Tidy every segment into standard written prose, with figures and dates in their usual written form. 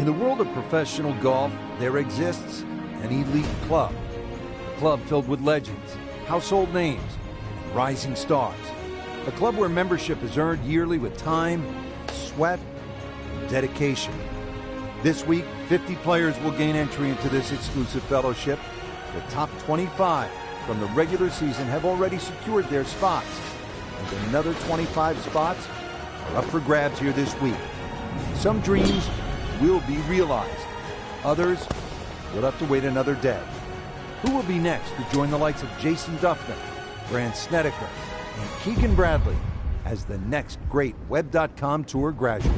In the world of professional golf, there exists an elite club. A club filled with legends, household names, and rising stars. A club where membership is earned yearly with time, sweat, and dedication. This week, 50 players will gain entry into this exclusive fellowship. The top 25 from the regular season have already secured their spots, and another 25 spots are up for grabs here this week. Some dreams will be realized. Others will have to wait another day. Who will be next to join the likes of Jason Dufner, Grant Snedeker, and Keegan Bradley as the next great Web.com Tour graduate?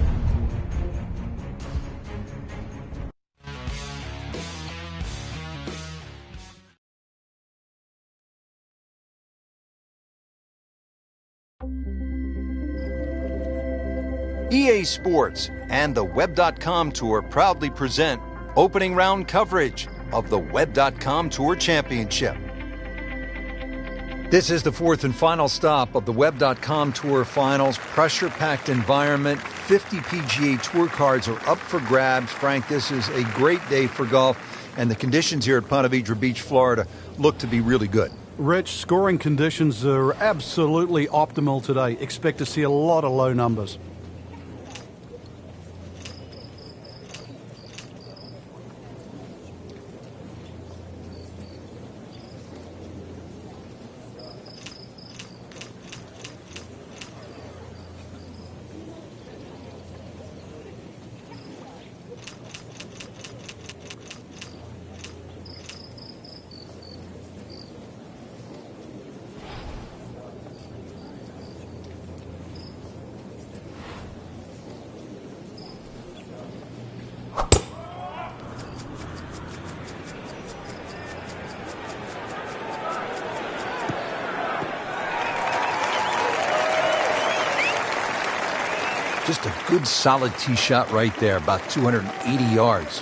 EA Sports and the Web.com Tour proudly present opening round coverage of the Web.com Tour Championship. This is the fourth and final stop of the Web.com Tour Finals. Pressure-packed environment. 50 PGA Tour cards are up for grabs. Frank, this is a great day for golf, and the conditions here at Ponte Vedra Beach, Florida, look to be really good. Rich, scoring conditions are absolutely optimal today. Expect to see a lot of low numbers. Just a good solid tee shot right there, about 280 yards.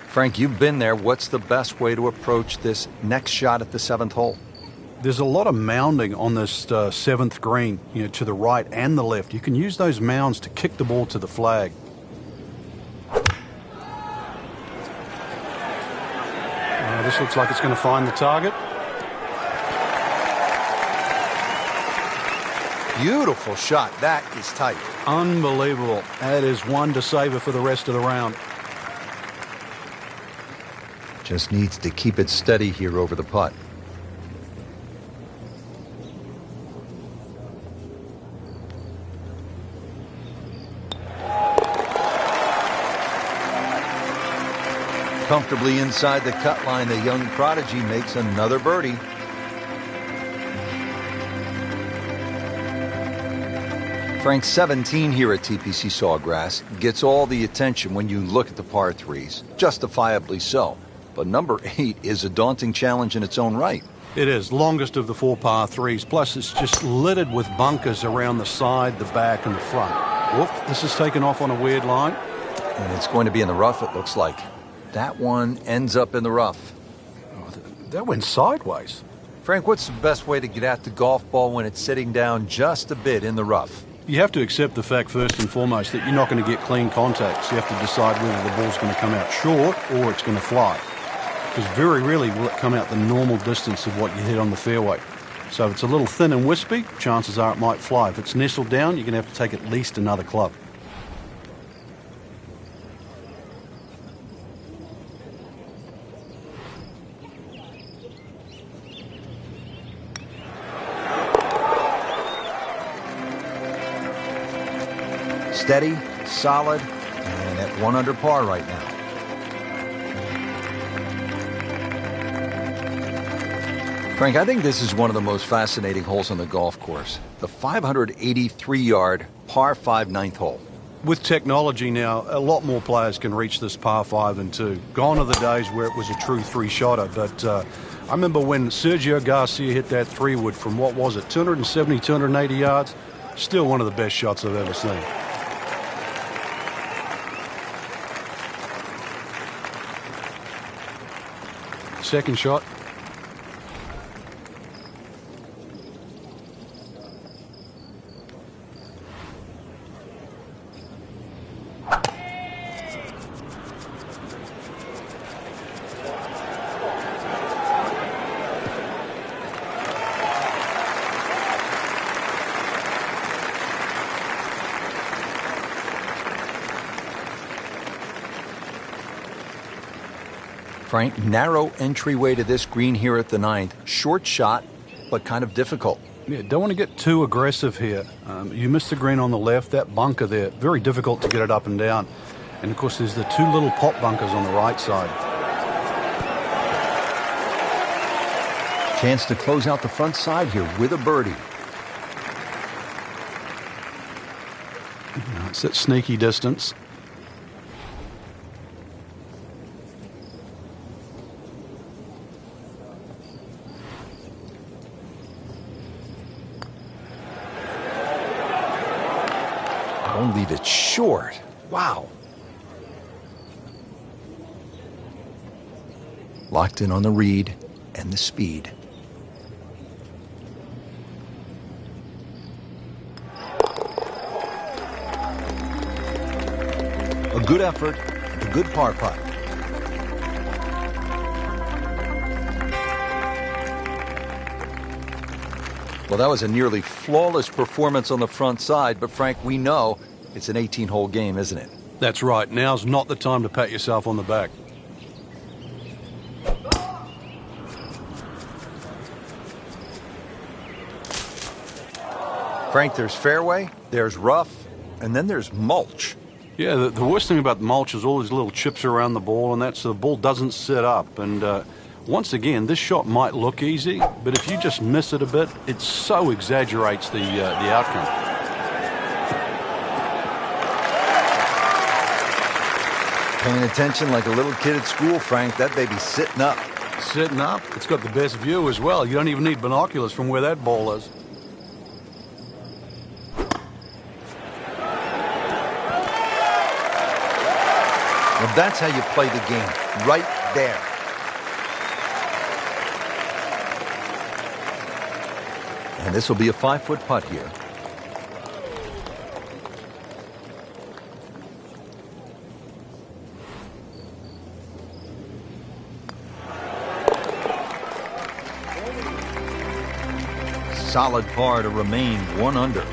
Frank, you've been there. What's the best way to approach this next shot at the seventh hole? There's a lot of mounding on this seventh green, to the right and the left. You can use those mounds to kick the ball to the flag. This looks like it's going to find the target. Beautiful shot. That is tight. Unbelievable. That is one to savor for the rest of the round. Just needs to keep it steady here over the putt. Comfortably inside the cut line, the young prodigy makes another birdie. Frank, 17 here at TPC Sawgrass gets all the attention when you look at the par threes, justifiably so. But number 8 is a daunting challenge in its own right. It is, longest of the 4 par threes. Plus, it's just littered with bunkers around the side, the back, and the front. Whoop, this is taken off on a weird line. And it's going to be in the rough, it looks like. That one ends up in the rough. Oh, that went sideways. Frank, what's the best way to get at the golf ball when it's sitting down just a bit in the rough? You have to accept the fact, first and foremost, that you're not going to get clean contacts. You have to decide whether the ball's going to come out short or it's going to fly. Because very rarely will it come out the normal distance of what you hit on the fairway. So if it's a little thin and wispy, chances are it might fly. If it's nestled down, you're going to have to take at least another club. Steady, solid, and at 1 under par right now. Frank, I think this is one of the most fascinating holes on the golf course. The 583-yard par 5 ninth hole. With technology now, a lot more players can reach this par 5 and 2. Gone are the days where it was a true three-shotter, but I remember when Sergio Garcia hit that 3-wood from, what was it, 270, 280 yards? Still one of the best shots I've ever seen. Second shot. Frank, narrow entryway to this green here at the 9th. Short shot, but kind of difficult. Yeah, don't want to get too aggressive here. You missed the green on the left, that bunker there, very difficult to get it up and down. And of course there's the two little pop bunkers on the right side. Chance to close out the front side here with a birdie. It's that sneaky distance. Don't leave it short. Wow. Locked in on the read and the speed. A good effort, a good par putt. Well, that was a nearly flawless performance on the front side, but Frank, we know it's an 18-hole game, isn't it? That's right. Now's not the time to pat yourself on the back. Frank, there's fairway, there's rough, and then there's mulch. Yeah, the worst thing about the mulch is all these little chips around the ball, and that's so the ball doesn't sit up. And once again, this shot might look easy, but if you just miss it a bit, it so exaggerates the outcome. Paying attention like a little kid at school, Frank. That baby's sitting up. Sitting up, it's got the best view as well. You don't even need binoculars from where that ball is. Well, that's how you play the game, right there. And this will be a 5-foot putt here. Solid par to remain 1 under.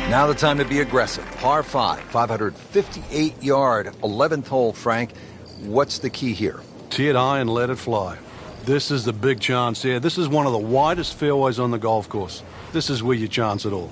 Now the time to be aggressive. Par 5, 558-yard, 11th hole, Frank. What's the key here? Tee it high and let it fly. This is the big chance here. This is one of the widest fairways on the golf course. This is where you chance it all.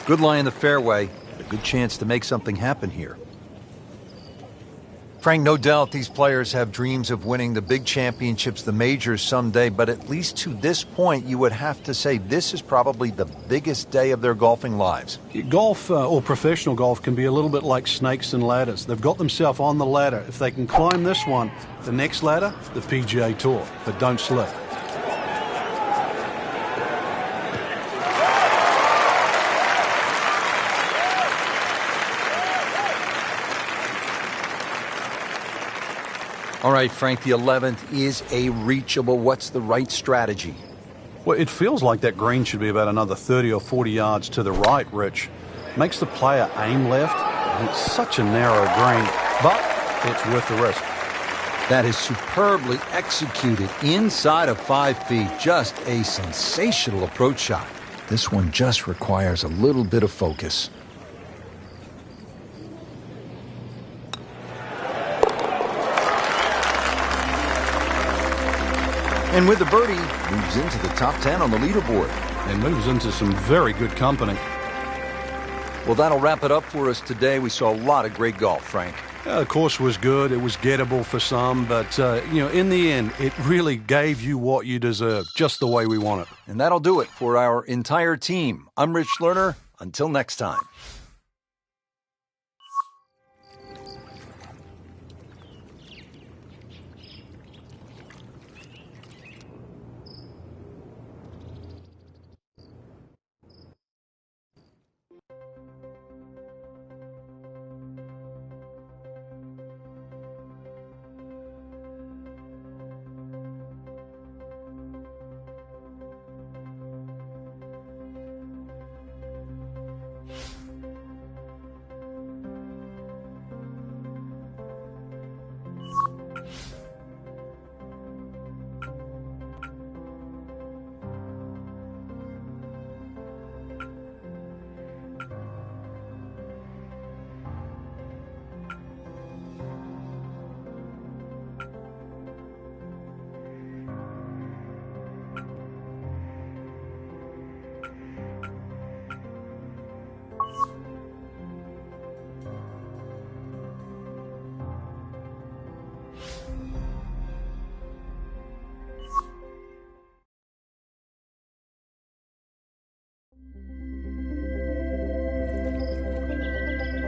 Good lie in the fairway. A good chance to make something happen here. Frank, no doubt these players have dreams of winning the big championships, the majors someday, but at least to this point, you would have to say this is probably the biggest day of their golfing lives. Golf, or professional golf, can be a little bit like snakes and ladders. They've got themselves on the ladder. If they can climb this one, the next ladder, the PGA Tour. But don't slip. All right, Frank, the 11th is a reachable. What's the right strategy? Well, it feels like that green should be about another 30 or 40 yards to the right, Rich. Makes the player aim left. And it's such a narrow green, but it's worth the risk. That is superbly executed inside of 5 feet. Just a sensational approach shot. This one just requires a little bit of focus. And with the birdie, moves into the top 10 on the leaderboard. And moves into some very good company. Well, that'll wrap it up for us today. We saw a lot of great golf, Frank. The course was good. It was gettable for some, but, in the end, it really gave you what you deserved, just the way we want it. And that'll do it for our entire team. I'm Rich Lerner. Until next time.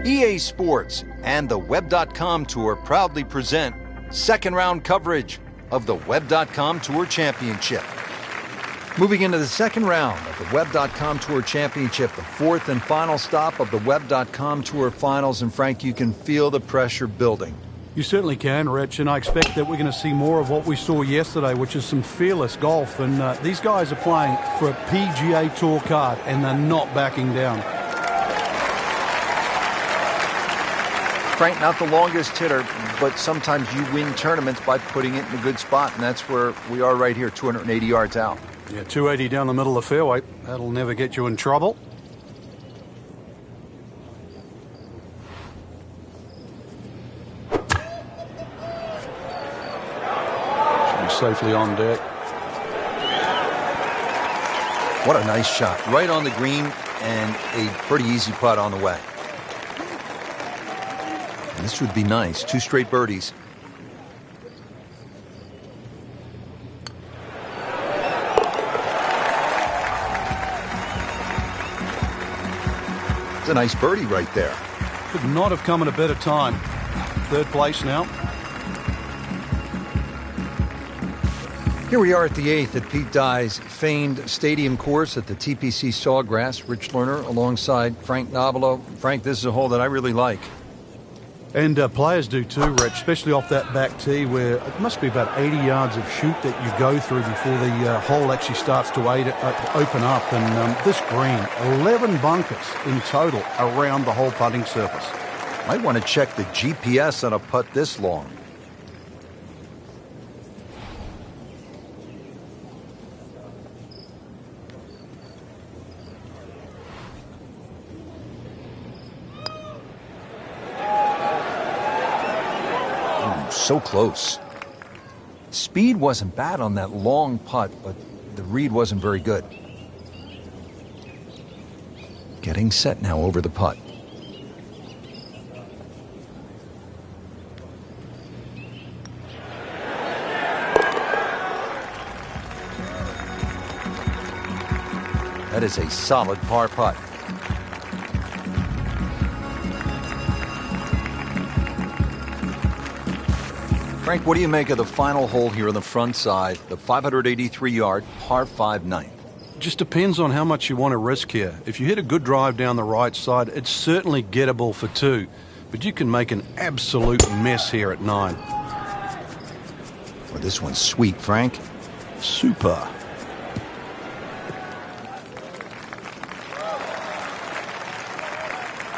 EA Sports and the Web.com Tour proudly present second round coverage of the Web.com Tour Championship. Moving into the second round of the Web.com Tour Championship, the fourth and final stop of the Web.com Tour Finals. And Frank, you can feel the pressure building. You certainly can, Rich, and I expect that we're going to see more of what we saw yesterday, which is some fearless golf. And these guys are playing for a PGA Tour card, and they're not backing down. Frank, not the longest hitter, but sometimes you win tournaments by putting it in a good spot, and that's where we are right here, 280 yards out. Yeah, 280 down the middle of the fairway. That'll never get you in trouble. Should be safely on deck. What a nice shot. Right on the green and a pretty easy putt on the way. And this would be nice. 2 straight birdies. It's a nice birdie right there. Could not have come at a better time. Third place now. Here we are at the 8th at Pete Dye's famed stadium course at the TPC Sawgrass. Rich Lerner alongside Frank Nobilo. Frank, this is a hole that I really like. And players do too, Rich, especially off that back tee where it must be about 80 yards of shoot that you go through before the hole actually starts to open up. And this green, 11 bunkers in total around the whole putting surface. Might want to check the GPS on a putt this long. So close. Speed wasn't bad on that long putt, but the read wasn't very good. Getting set now over the putt. That is a solid par putt. Frank, what do you make of the final hole here on the front side, the 583-yard par 5 ninth? Just depends on how much you want to risk here. If you hit a good drive down the right side, it's certainly gettable for 2, but you can make an absolute mess here at 9. Well, this one's sweet, Frank. Super.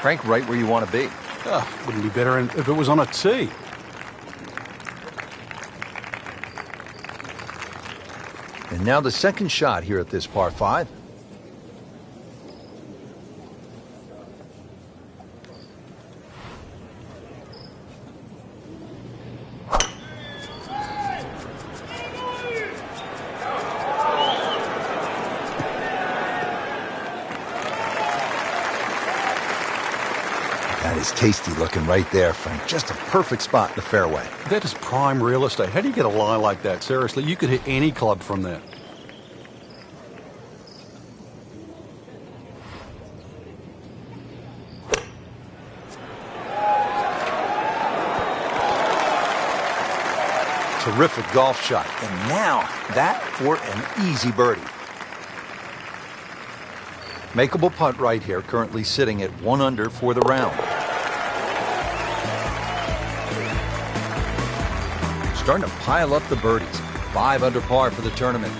Frank, right where you want to be. Wouldn't be better if it was on a tee. And now the second shot here at this par 5. That is tasty looking right there, Frank. Just a perfect spot in the fairway. That is prime real estate. How do you get a lie like that? Seriously, you could hit any club from there. Terrific golf shot. And now that for an easy birdie. Makeable putt right here, currently sitting at 1 under for the round. Starting to pile up the birdies. 5 under par for the tournament.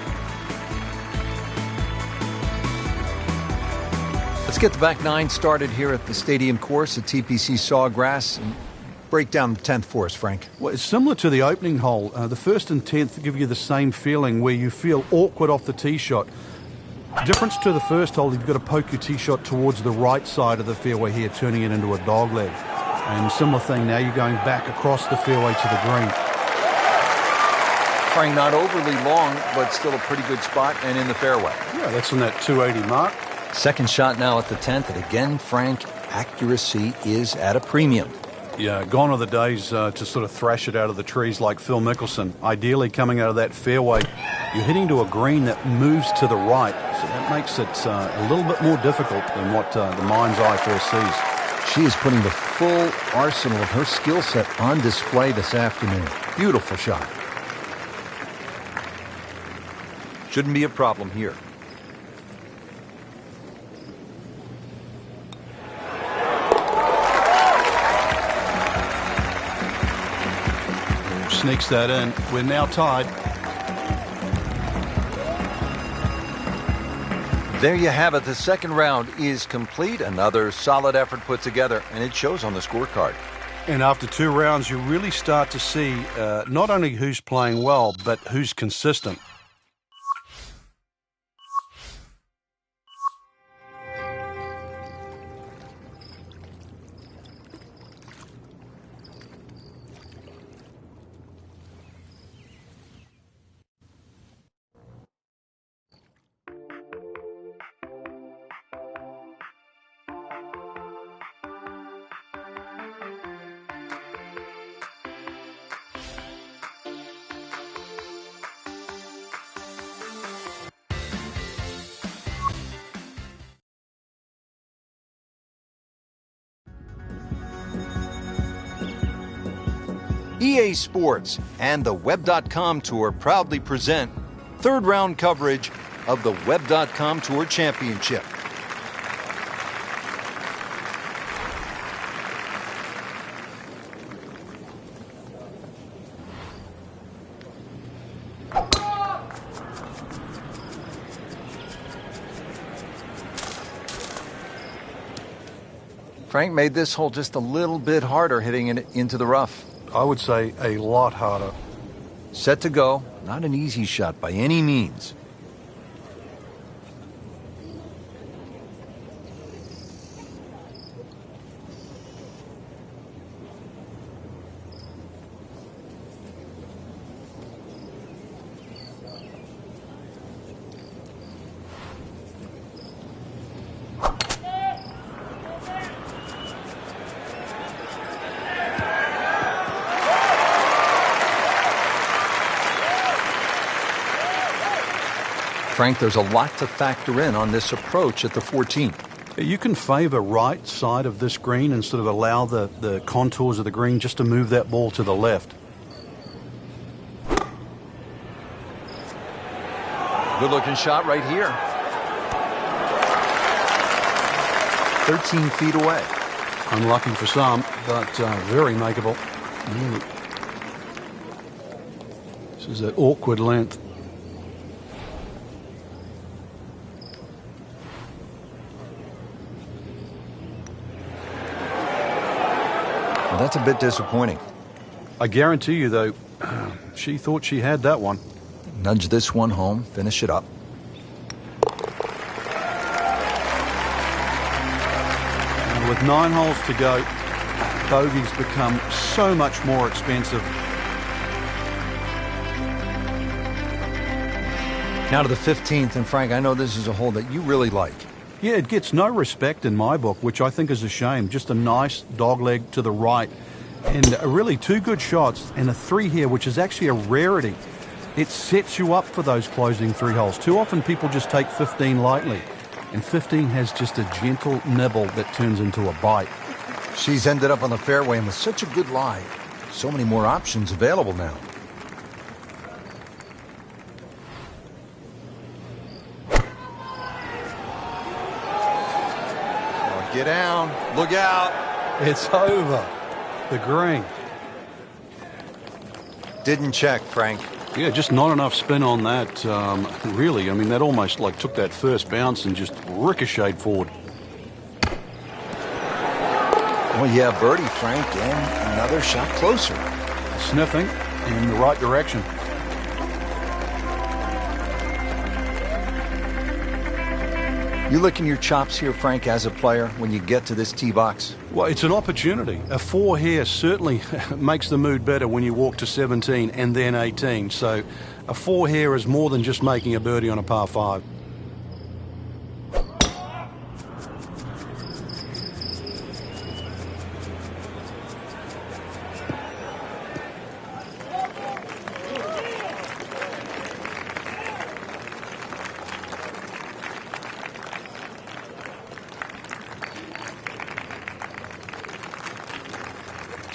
Let's get the back 9 started here at the stadium course at TPC Sawgrass. And break down the 10th for us, Frank. Well, it's similar to the opening hole. The 1st and 10th give you the same feeling where you feel awkward off the tee shot. Difference to the first hole, you've got to poke your tee shot towards the right side of the fairway here, turning it into a dogleg. And similar thing now, you're going back across the fairway to the green. Frank, not overly long, but still a pretty good spot and in the fairway. Yeah, that's in that 280 mark. Second shot now at the 10th, and again, Frank, accuracy is at a premium. Yeah, gone are the days to sort of thrash it out of the trees like Phil Mickelson. Ideally, coming out of that fairway, you're hitting to a green that moves to the right, so that makes it a little bit more difficult than what the mind's eye first sees. She is putting the full arsenal of her skill set on display this afternoon. Beautiful shot. Shouldn't be a problem here. Sneaks that in. We're now tied. There you have it. The second round is complete. Another solid effort put together, and it shows on the scorecard. And after 2 rounds, you really start to see not only who's playing well, but who's consistent. EA Sports and the Web.com Tour proudly present third round coverage of the Web.com Tour Championship. Frank made this hole just a little bit harder hitting it into the rough. I would say a lot harder. Set to go. Not an easy shot by any means. Frank, there's a lot to factor in on this approach at the 14th. You can favor right side of this green and sort of allow the contours of the green just to move that ball to the left. Good looking shot right here. 13 feet away. Unlucky for some, but very makeable. This is an awkward length. Well, that's a bit disappointing. I guarantee you, though, she thought she had that one. Nudge this one home, finish it up. And with 9 holes to go, bogeys become so much more expensive. Now to the 15th, and Frank, I know this is a hole that you really like. Yeah, it gets no respect in my book, which I think is a shame. Just a nice dogleg to the right. And really 2 good shots and a 3 here, which is actually a rarity. It sets you up for those closing 3 holes. Too often people just take 15 lightly. And 15 has just a gentle nibble that turns into a bite. She's ended up on the fairway, and with such a good lie, so many more options available now. Get down. Look out. It's over. The green. Didn't check, Frank. Yeah, just not enough spin on that. Really, I mean, that almost like took that first bounce and just ricocheted forward. Well, yeah, birdie, Frank, and another shot closer. Sniffing in the right direction. You licking your chops here, Frank, as a player, when you get to this tee box? Well, it's an opportunity. A 4 here certainly makes the mood better when you walk to 17 and then 18. So a 4 here is more than just making a birdie on a par 5.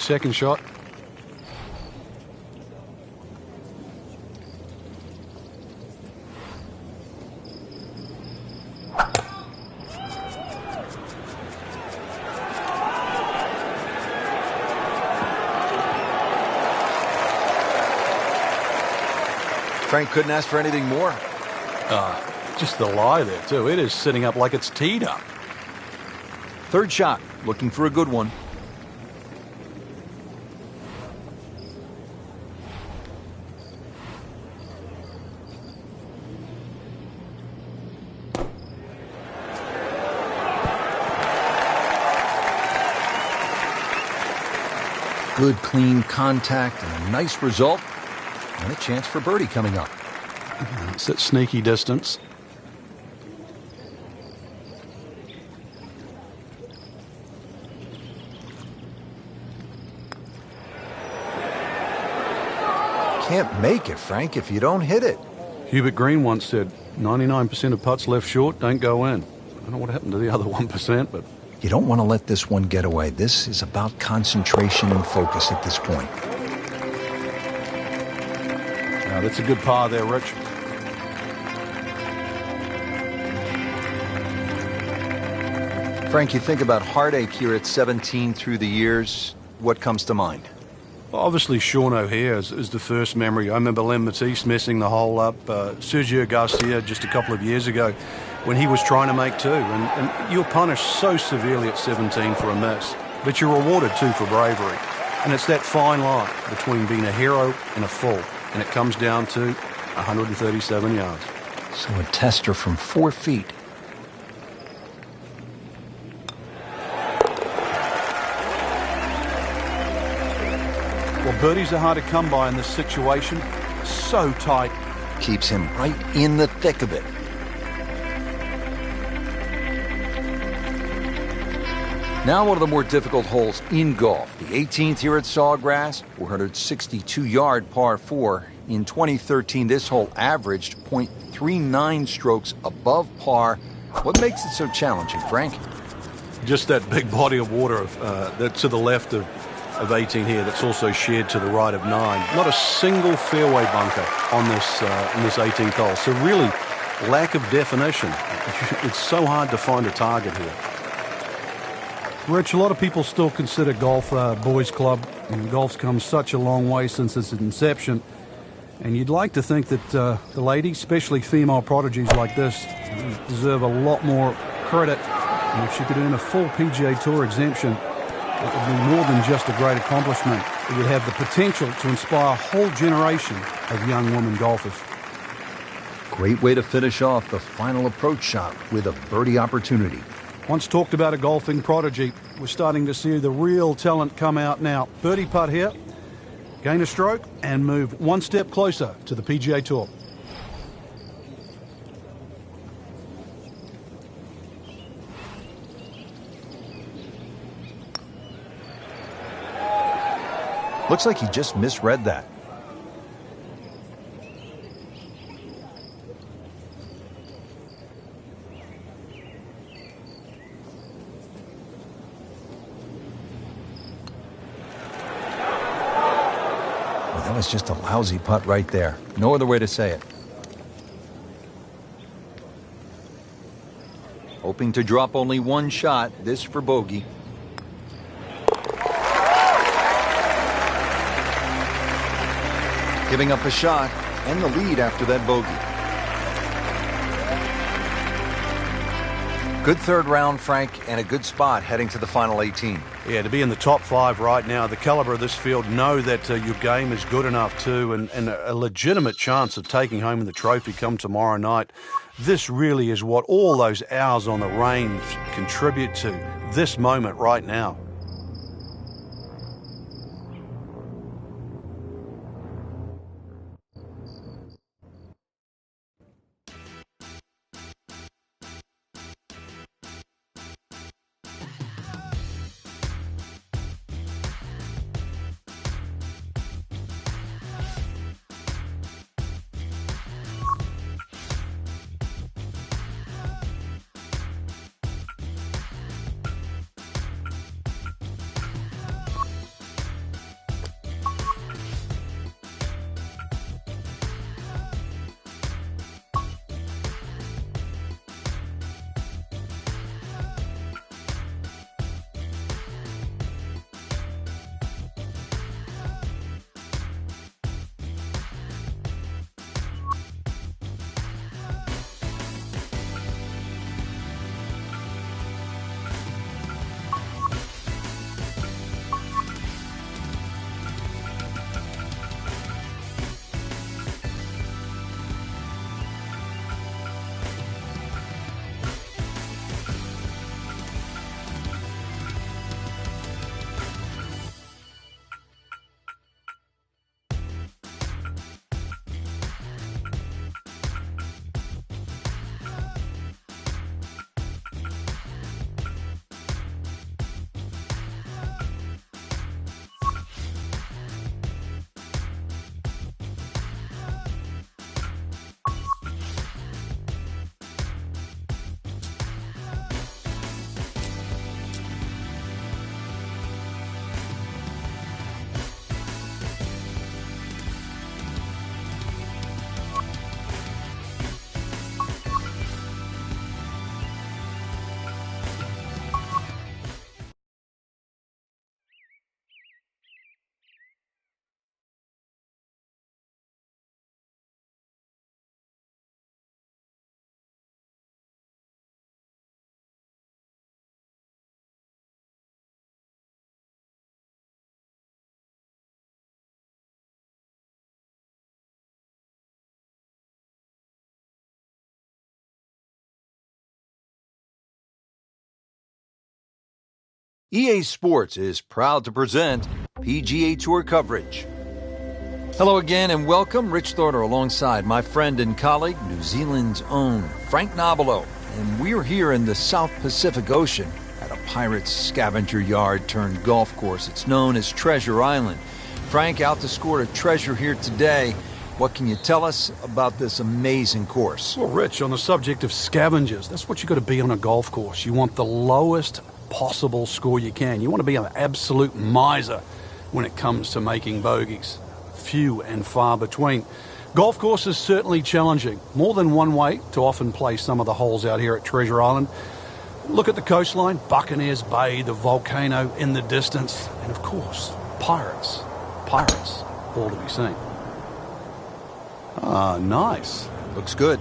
second shot. Frank couldn't ask for anything more. Just the lie there, too. It is sitting up like it's teed up. Third shot, looking for a good one. Good, clean contact and a nice result. And a chance for birdie coming up. It's at sneaky distance. Can't make it, Frank, if you don't hit it. Hubert Green once said, 99% of putts left short don't go in. I don't know what happened to the other 1%, but... You don't want to let this one get away. This is about concentration and focus at this point. That's a good par there, Rich. Frank, you think about heartache here at 17 through the years. What comes to mind? Obviously, Sean O'Hare is the first memory. I remember Len Matisse messing the hole up. Sergio Garcia just a couple of years ago when he was trying to make two. And you're punished so severely at 17 for a miss, but you're rewarded too for bravery. And it's that fine line between being a hero and a fool. And it comes down to 137 yards. So a tester from 4 feet. Well, birdies are hard to come by in this situation. So tight. Keeps him right in the thick of it. Now one of the more difficult holes in golf. The 18th here at Sawgrass, 462-yard par 4. In 2013, this hole averaged .39 strokes above par. What makes it so challenging, Frank? Just that big body of water to the left of 18 here that's also shared to the right of 9. Not a single fairway bunker on this in this 18th hole. So really, lack of definition. It's so hard to find a target here. Rich, a lot of people still consider golf a boys' club, and golf's come such a long way since its inception. And you'd like to think that the ladies, especially female prodigies like this, deserve a lot more credit. And if she could earn a full PGA Tour exemption, it would be more than just a great accomplishment. It would have the potential to inspire a whole generation of young women golfers. Great way to finish off the final approach shot with a birdie opportunity. Once talked about a golfing prodigy, we're starting to see the real talent come out now. Birdie putt here, gain a stroke, and move one step closer to the PGA Tour. Looks like he just misread that. Well, that was just a lousy putt right there. No other way to say it. Hoping to drop only one shot, this for bogey. Giving up a shot and the lead after that bogey. Good third round, Frank, and a good spot heading to the final 18. Yeah, to be in the top 5 right now, the caliber of this field, know that your game is good enough too, and a legitimate chance of taking home the trophy come tomorrow night. This really is what all those hours on the range contribute to, this moment right now. EA Sports is proud to present PGA Tour coverage. Hello again and welcome. Rich Thorner alongside my friend and colleague, New Zealand's own Frank Nobilo. And we're here in the South Pacific Ocean at a pirate's scavenger yard turned golf course. It's known as Treasure Island. Frank, out to score a treasure here today. What can you tell us about this amazing course? Well, Rich, on the subject of scavengers, that's what you've got to be on a golf course. You want the lowest possible score you can. You want to be an absolute miser when it comes to making bogeys. Few and far between. Golf course is certainly challenging. More than one way to often play some of the holes out here at Treasure Island. Look at the coastline, Buccaneers Bay, the volcano in the distance, and of course, pirates. Pirates, all to be seen. Ah, nice. Looks good.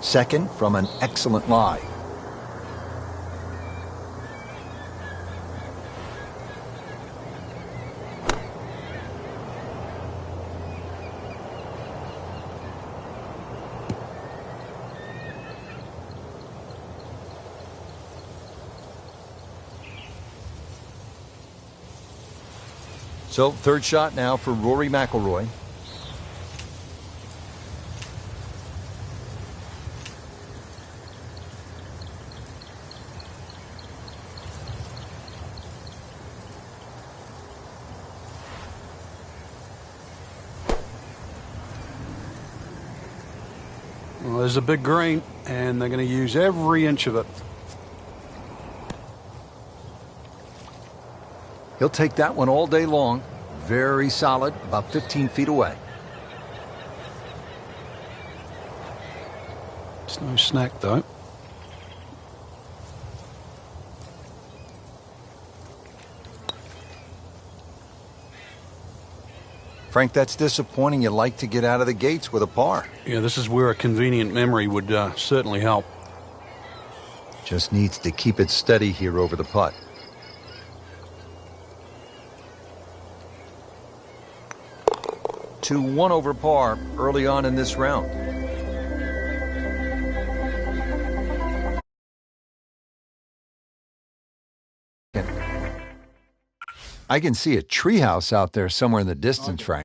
Second from an excellent lie. So, third shot now for Rory McIlroy. Well, there's a big green, and they're going to use every inch of it. He'll take that one all day long. Very solid, about 15 feet away. It's no snack, though. Frank, that's disappointing. You like to get out of the gates with a par. Yeah, this is where a convenient memory would certainly help. Just needs to keep it steady here over the putt. To 1 over par early on in this round. I can see a treehouse out there somewhere in the distance, Frank.